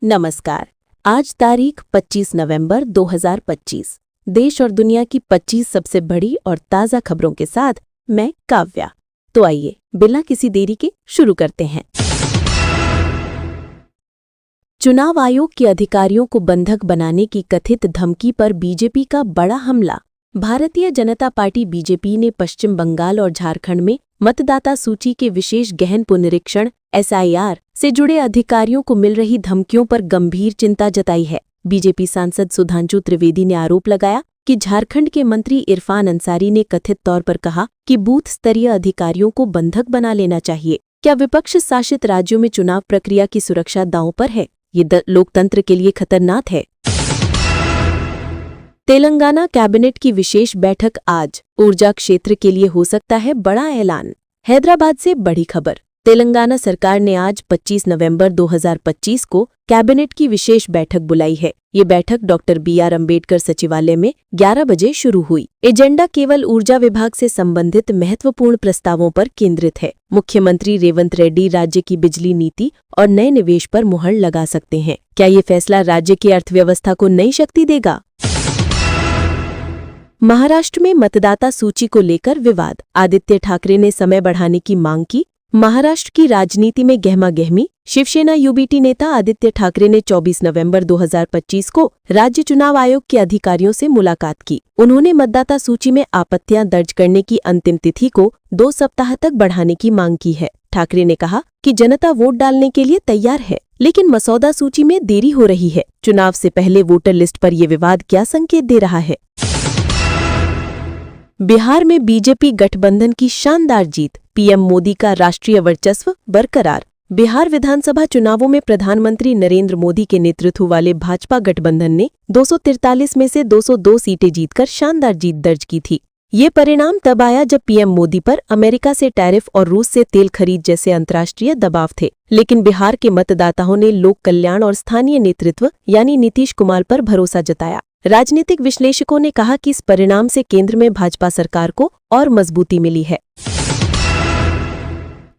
नमस्कार। आज तारीख 25 नवंबर 2025। देश और दुनिया की 25 सबसे बड़ी और ताज़ा खबरों के साथ मैं काव्या। तो आइए बिना किसी देरी के शुरू करते हैं। चुनाव आयोग के अधिकारियों को बंधक बनाने की कथित धमकी पर बीजेपी का बड़ा हमला। भारतीय जनता पार्टी बीजेपी ने पश्चिम बंगाल और झारखंड में मतदाता सूची के विशेष गहन पुनरीक्षण SIR से जुड़े अधिकारियों को मिल रही धमकियों पर गंभीर चिंता जताई है। बीजेपी सांसद सुधांशु त्रिवेदी ने आरोप लगाया कि झारखंड के मंत्री इरफान अंसारी ने कथित तौर पर कहा कि बूथ स्तरीय अधिकारियों को बंधक बना लेना चाहिए। क्या विपक्ष शासित राज्यों में चुनाव प्रक्रिया की सुरक्षा दांव पर है? ये लोकतंत्र के लिए खतरनाक है। तेलंगाना कैबिनेट की विशेष बैठक आज। ऊर्जा क्षेत्र के लिए हो सकता है बड़ा ऐलान। हैदराबाद से बड़ी खबर। तेलंगाना सरकार ने आज 25 नवंबर 2025 को कैबिनेट की विशेष बैठक बुलाई है। ये बैठक डॉक्टर BR अम्बेडकर सचिवालय में 11 बजे शुरू हुई। एजेंडा केवल ऊर्जा विभाग से संबंधित महत्वपूर्ण प्रस्तावों पर केंद्रित है। मुख्यमंत्री रेवंत रेड्डी राज्य की बिजली नीति और नए निवेश पर मुहर लगा सकते हैं। क्या ये फैसला राज्य की अर्थव्यवस्था को नई शक्ति देगा? महाराष्ट्र में मतदाता सूची को लेकर विवाद। आदित्य ठाकरे ने समय बढ़ाने की मांग की। महाराष्ट्र की राजनीति में गहमागहमी। शिवसेना UBT नेता आदित्य ठाकरे ने 24 नवंबर 2025 को राज्य चुनाव आयोग के अधिकारियों से मुलाकात की। उन्होंने मतदाता सूची में आपत्तियां दर्ज करने की अंतिम तिथि को 2 सप्ताह तक बढ़ाने की मांग की है। ठाकरे ने कहा कि जनता वोट डालने के लिए तैयार है, लेकिन मसौदा सूची में देरी हो रही है। चुनाव से पहले वोटर लिस्ट पर यह विवाद क्या संकेत दे रहा है? बिहार में बीजेपी गठबंधन की शानदार जीत। PM मोदी का राष्ट्रीय वर्चस्व बरकरार। बिहार विधानसभा चुनावों में प्रधानमंत्री नरेंद्र मोदी के नेतृत्व वाले भाजपा गठबंधन ने 243 में से 202 सीटें जीतकर शानदार जीत दर्ज की थी। ये परिणाम तब आया जब PM मोदी पर अमेरिका से टैरिफ और रूस से तेल खरीद जैसे अंतर्राष्ट्रीय दबाव थे। लेकिन बिहार के मतदाताओं ने लोक कल्याण और स्थानीय नेतृत्व यानी नीतीश कुमार पर भरोसा जताया। राजनीतिक विश्लेषकों ने कहा कि इस परिणाम से केंद्र में भाजपा सरकार को और मजबूती मिली है।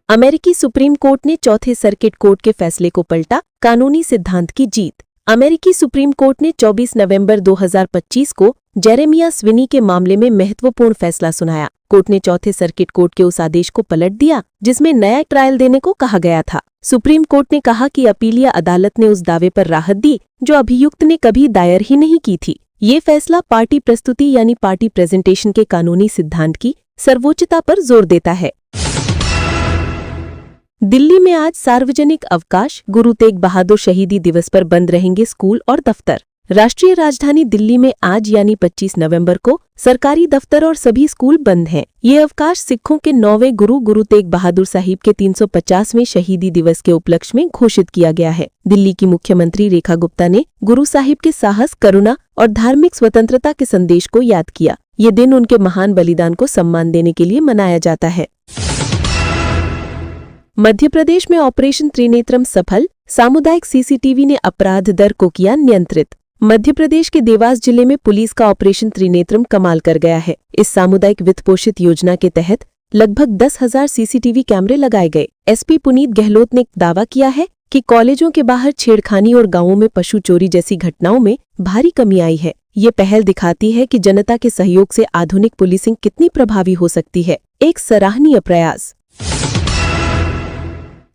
अमेरिकी सुप्रीम कोर्ट ने चौथे सर्किट कोर्ट के फैसले को पलटा। कानूनी सिद्धांत की जीत। अमेरिकी सुप्रीम कोर्ट ने 24 नवंबर 2025 को जेरेमिया स्विनी के मामले में महत्वपूर्ण फैसला सुनाया। कोर्ट ने चौथे सर्किट कोर्ट के उस आदेश को पलट दिया जिसमें नया ट्रायल देने को कहा गया था। सुप्रीम कोर्ट ने कहा कि अपीलीय अदालत ने उस दावे पर राहत दी जो अभियुक्त ने कभी दायर ही नहीं की थी। ये फैसला पार्टी प्रस्तुति यानी पार्टी प्रेजेंटेशन के कानूनी सिद्धांत की सर्वोच्चता पर जोर देता है। दिल्ली में आज सार्वजनिक अवकाश। गुरु तेग बहादुर शहीदी दिवस पर बंद रहेंगे स्कूल और दफ्तर। राष्ट्रीय राजधानी दिल्ली में आज यानी 25 नवंबर को सरकारी दफ्तर और सभी स्कूल बंद हैं। ये अवकाश सिखों के 9वें गुरु तेग बहादुर साहिब के 350वें शहीदी दिवस के उपलक्ष्य में घोषित किया गया है। दिल्ली की मुख्यमंत्री रेखा गुप्ता ने गुरु साहिब के साहस, करुणा और धार्मिक स्वतंत्रता के संदेश को याद किया। ये दिन उनके महान बलिदान को सम्मान देने के लिए मनाया जाता है। मध्य प्रदेश में ऑपरेशन त्रिनेत्रम सफल। सामुदायिक CCTV ने अपराध दर को किया नियंत्रित। मध्य प्रदेश के देवास जिले में पुलिस का ऑपरेशन त्रिनेत्रम कमाल कर गया है। इस सामुदायिक वित्त पोषित योजना के तहत लगभग 10,000 CCTV कैमरे लगाए गए। SP पुनीत गहलोत ने दावा किया है कि कॉलेजों के बाहर छेड़खानी और गांवों में पशु चोरी जैसी घटनाओं में भारी कमी आई है। ये पहल दिखाती है कि जनता के सहयोग से आधुनिक पुलिसिंग कितनी प्रभावी हो सकती है। एक सराहनीय प्रयास।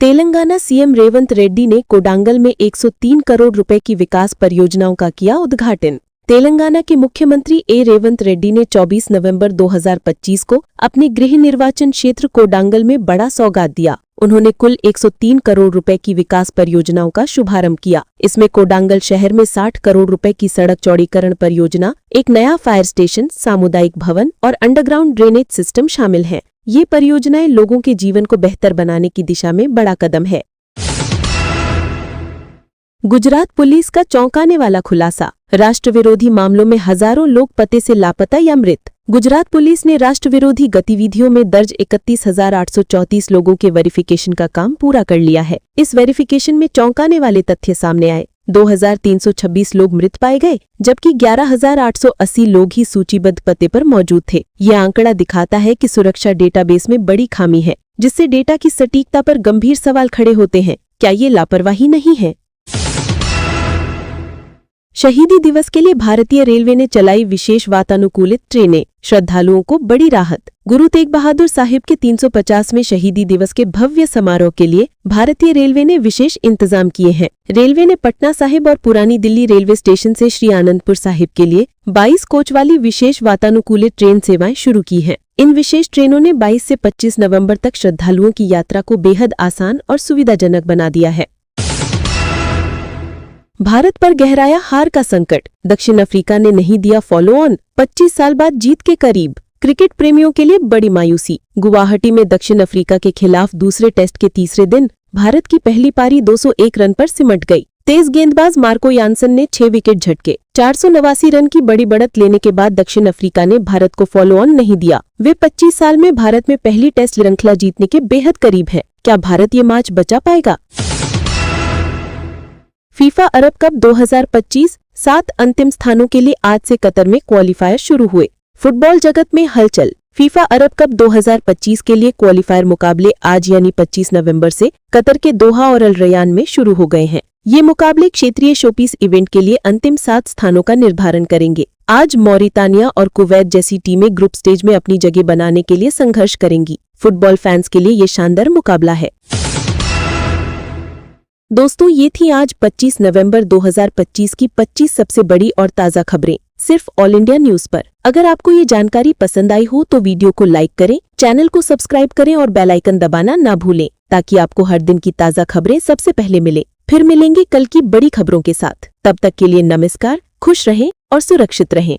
तेलंगाना CM रेवंत रेड्डी ने कोडांगल में 103 करोड़ रुपए की विकास परियोजनाओं का किया उद्घाटन। तेलंगाना के मुख्यमंत्री रेवंत रेड्डी ने 24 नवंबर 2025 को अपने गृह निर्वाचन क्षेत्र कोडांगल में बड़ा सौगात दिया। उन्होंने कुल 103 करोड़ रुपए की विकास परियोजनाओं का शुभारंभ किया। इसमें कोडांगल शहर में 60 करोड़ रुपए की सड़क चौड़ीकरण परियोजना, एक नया फायर स्टेशन, सामुदायिक भवन और अंडरग्राउंड ड्रेनेज सिस्टम शामिल हैं। ये परियोजनाएं लोगों के जीवन को बेहतर बनाने की दिशा में बड़ा कदम है। गुजरात पुलिस का चौंकाने वाला खुलासा। राष्ट्र विरोधी मामलों में हजारों लोग पते से लापता या मृत। गुजरात पुलिस ने राष्ट्र विरोधी गतिविधियों में दर्ज 31,834 लोगों के वेरिफिकेशन का काम पूरा कर लिया है। इस वेरिफिकेशन में चौंकाने वाले तथ्य सामने आए। 2,326 लोग मृत पाए गए, जबकि 11,880 लोग ही सूचीबद्ध पते पर मौजूद थे। यह आंकड़ा दिखाता है कि सुरक्षा डेटाबेस में बड़ी खामी है, जिससे डेटा की सटीकता पर गंभीर सवाल खड़े होते हैं। क्या ये लापरवाही नहीं है? शहीदी दिवस के लिए भारतीय रेलवे ने चलाई विशेष वातानुकूलित ट्रेनें, श्रद्धालुओं को बड़ी राहत। गुरु तेग बहादुर साहिब के 350वें शहीदी दिवस के भव्य समारोह के लिए भारतीय रेलवे ने विशेष इंतजाम किए हैं। रेलवे ने पटना साहिब और पुरानी दिल्ली रेलवे स्टेशन से श्री आनंदपुर साहिब के लिए 22 कोच वाली विशेष वातानुकूलित ट्रेन सेवाएं शुरू की हैं। इन विशेष ट्रेनों ने 22 से 25 नवंबर तक श्रद्धालुओं की यात्रा को बेहद आसान और सुविधाजनक बना दिया है। भारत पर गहराया हार का संकट, दक्षिण अफ्रीका ने नहीं दिया फॉलो ऑन, 25 साल बाद जीत के करीब। क्रिकेट प्रेमियों के लिए बड़ी मायूसी। गुवाहाटी में दक्षिण अफ्रीका के खिलाफ दूसरे टेस्ट के तीसरे दिन भारत की पहली पारी 201 रन पर सिमट गई। तेज गेंदबाज मार्को यानसन ने 6 विकेट झटके। 489 रन की बड़ी बढ़त लेने के बाद दक्षिण अफ्रीका ने भारत को फॉलो ऑन नहीं दिया। वे 25 साल में भारत में पहली टेस्ट श्रृंखला जीतने के बेहद करीब है। क्या भारत ये मैच बचा पाएगा? फीफा अरब कप 2025 7 अंतिम स्थानों के लिए आज से कतर में क्वालीफायर शुरू हुए। फुटबॉल जगत में हलचल। फीफा अरब कप 2025 के लिए क्वालीफायर मुकाबले आज यानी 25 नवंबर से कतर के दोहा और अल रयान में शुरू हो गए हैं। ये मुकाबले क्षेत्रीय शोपीस इवेंट के लिए अंतिम 7 स्थानों का निर्धारण करेंगे। आज मॉरितानिया और कुवैत जैसी टीमें ग्रुप स्टेज में अपनी जगह बनाने के लिए संघर्ष करेंगी। फुटबॉल फैंस के लिए ये शानदार मुकाबला है। दोस्तों, ये थी आज 25 नवंबर 2025 की 25 सबसे बड़ी और ताज़ा खबरें सिर्फ ऑल इंडिया न्यूज पर। अगर आपको ये जानकारी पसंद आई हो तो वीडियो को लाइक करें, चैनल को सब्सक्राइब करें और बेल आइकन दबाना ना भूलें ताकि आपको हर दिन की ताज़ा खबरें सबसे पहले मिले। फिर मिलेंगे कल की बड़ी खबरों के साथ। तब तक के लिए नमस्कार, खुश रहें और सुरक्षित रहें।